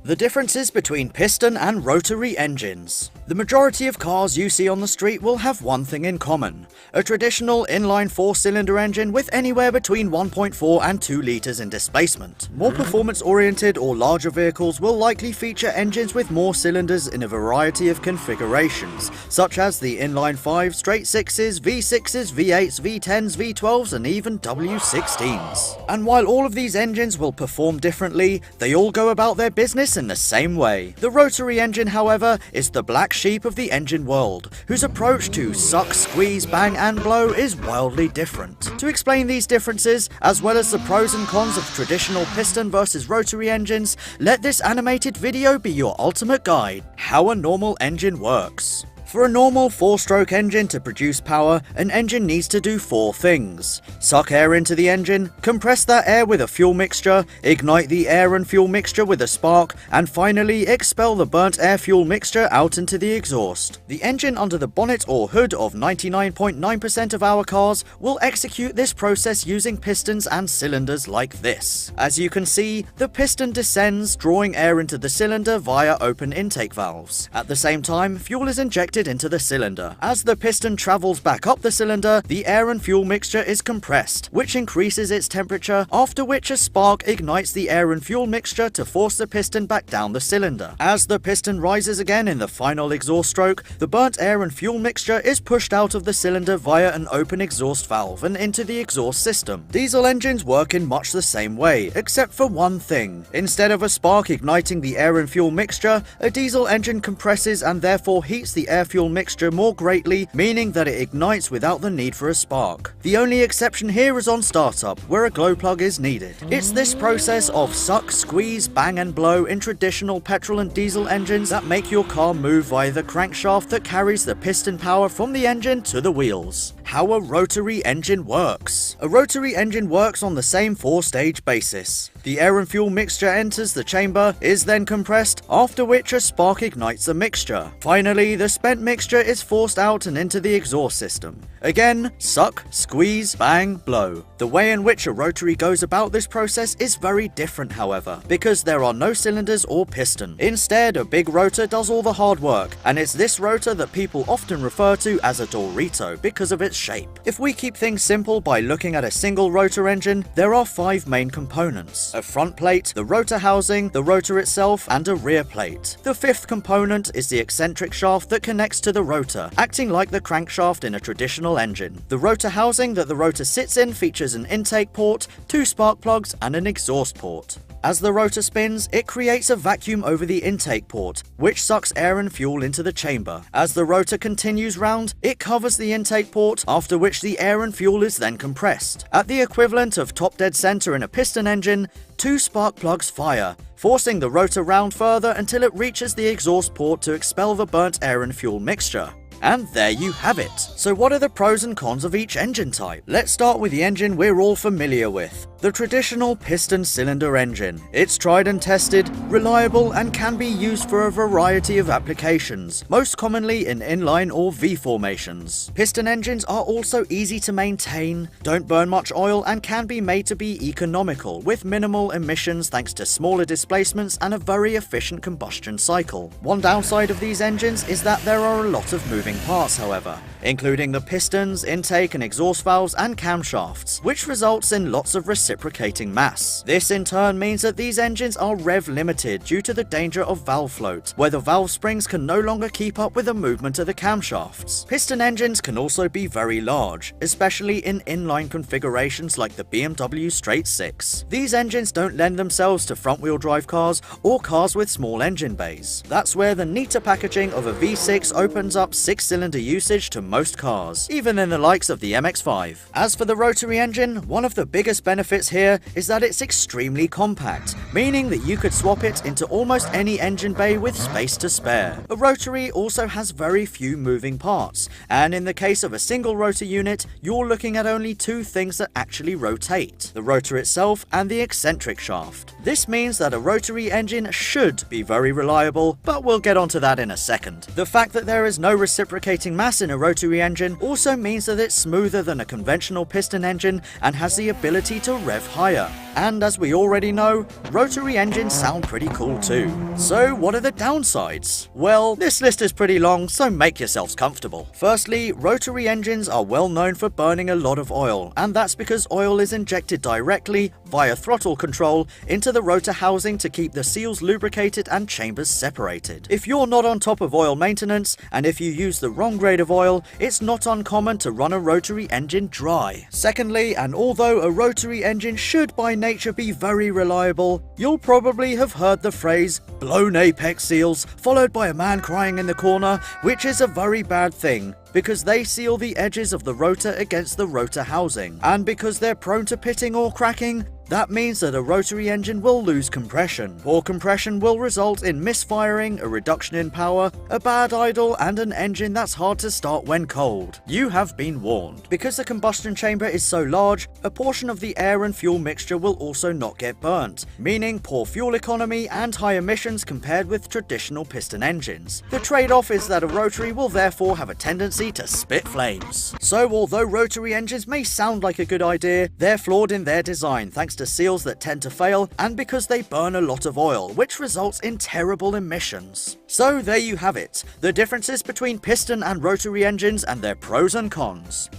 The differences between piston and rotary engines. The majority of cars you see on the street will have one thing in common: a traditional inline 4-cylinder engine with anywhere between 1.4 and 2 litres in displacement. More performance-oriented or larger vehicles will likely feature engines with more cylinders in a variety of configurations, such as the inline 5, straight 6s, V6s, V8s, V10s, V12s and even W16s. And while all of these engines will perform differently, they all go about their business in the same way. The rotary engine, however, is the black sheep of the engine world, whose approach to suck, squeeze, bang and blow is wildly different. To explain these differences, as well as the pros and cons of traditional piston versus rotary engines, let this animated video be your ultimate guide: how a normal engine works. For a normal 4-stroke engine to produce power, an engine needs to do 4 things: suck air into the engine, compress that air with a fuel mixture, ignite the air and fuel mixture with a spark, and finally expel the burnt air fuel mixture out into the exhaust. The engine under the bonnet or hood of 99.9% of our cars will execute this process using pistons and cylinders like this. As you can see, the piston descends, drawing air into the cylinder via open intake valves. At the same time, fuel is injected into the cylinder. As the piston travels back up the cylinder, the air and fuel mixture is compressed, which increases its temperature, after which a spark ignites the air and fuel mixture to force the piston back down the cylinder. As the piston rises again in the final exhaust stroke, the burnt air and fuel mixture is pushed out of the cylinder via an open exhaust valve and into the exhaust system. Diesel engines work in much the same way, except for one thing. Instead of a spark igniting the air and fuel mixture, a diesel engine compresses and therefore heats the air fuel mixture more greatly, meaning that it ignites without the need for a spark. The only exception here is on startup, where a glow plug is needed. It's this process of suck, squeeze, bang and blow in traditional petrol and diesel engines that make your car move via the crankshaft that carries the piston power from the engine to the wheels. How a rotary engine works. A rotary engine works on the same 4-stage basis. The air and fuel mixture enters the chamber, is then compressed, after which a spark ignites the mixture. Finally, the spent mixture is forced out and into the exhaust system. Again, suck, squeeze, bang, blow. The way in which a rotary goes about this process is very different, however, because there are no cylinders or piston. Instead, a big rotor does all the hard work, and it's this rotor that people often refer to as a Dorito because of its shape. If we keep things simple by looking at a single rotor engine, there are 5 main components: a front plate, the rotor housing, the rotor itself, and a rear plate. The 5th component is the eccentric shaft that connects to the rotor, acting like the crankshaft in a traditional engine. The rotor housing that the rotor sits in features an intake port, 2 spark plugs, and an exhaust port. As the rotor spins, it creates a vacuum over the intake port, which sucks air and fuel into the chamber. As the rotor continues round, it covers the intake port, after which the air and fuel is then compressed. At the equivalent of top dead center in a piston engine, 2 spark plugs fire, forcing the rotor round further until it reaches the exhaust port to expel the burnt air and fuel mixture. And there you have it. So what are the pros and cons of each engine type? Let's start with the engine we're all familiar with, the traditional piston cylinder engine. It's tried and tested, reliable, and can be used for a variety of applications, most commonly in inline or V formations. Piston engines are also easy to maintain, don't burn much oil, and can be made to be economical with minimal emissions thanks to smaller displacements and a very efficient combustion cycle. One downside of these engines is that there are a lot of moving parts, however, including the pistons, intake and exhaust valves, and camshafts, which results in lots of reciprocating mass. This in turn means that these engines are rev limited due to the danger of valve float, where the valve springs can no longer keep up with the movement of the camshafts. Piston engines can also be very large, especially in inline configurations like the BMW Straight 6. These engines don't lend themselves to front-wheel drive cars or cars with small engine bays. That's where the neater packaging of a V6 opens up 6-cylinder usage to most cars, even in the likes of the MX-5. As for the rotary engine, one of the biggest benefits here is that it's extremely compact, meaning that you could swap it into almost any engine bay with space to spare. A rotary also has very few moving parts, and in the case of a single rotor unit, you're looking at only 2 things that actually rotate: the rotor itself and the eccentric shaft. This means that a rotary engine should be very reliable, but we'll get onto that in a second. The fact that there is no reciprocation reciprocating mass in a rotary engine also means that it's smoother than a conventional piston engine and has the ability to rev higher. And as we already know, rotary engines sound pretty cool too. So what are the downsides? Well, this list is pretty long, so make yourselves comfortable. Firstly, rotary engines are well known for burning a lot of oil, and that's because oil is injected directly, via throttle control, into the rotor housing to keep the seals lubricated and chambers separated. If you're not on top of oil maintenance, and if you use the wrong grade of oil, it's not uncommon to run a rotary engine dry. Secondly, and although a rotary engine should by nature be very reliable, you'll probably have heard the phrase blown apex seals followed by a man crying in the corner, which is a very bad thing because they seal the edges of the rotor against the rotor housing, and because they're prone to pitting or cracking, that means that a rotary engine will lose compression. Poor compression will result in misfiring, a reduction in power, a bad idle, and an engine that's hard to start when cold. You have been warned. Because the combustion chamber is so large, a portion of the air and fuel mixture will also not get burnt, meaning poor fuel economy and high emissions compared with traditional piston engines. The trade-off is that a rotary will therefore have a tendency to spit flames. So although rotary engines may sound like a good idea, they're flawed in their design thanks to seals that tend to fail and because they burn a lot of oil, which results in terrible emissions. So there you have it, the differences between piston and rotary engines and their pros and cons.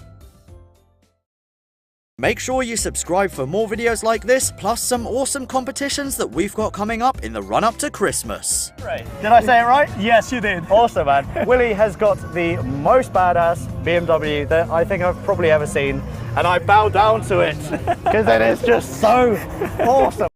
Make sure you subscribe for more videos like this, plus some awesome competitions that we've got coming up in the run-up to Christmas. Right. Did I say it right? Yes, you did. Awesome, man. Willie has got the most badass BMW that I think I've probably ever seen, and I bow down to it because it is just so awesome.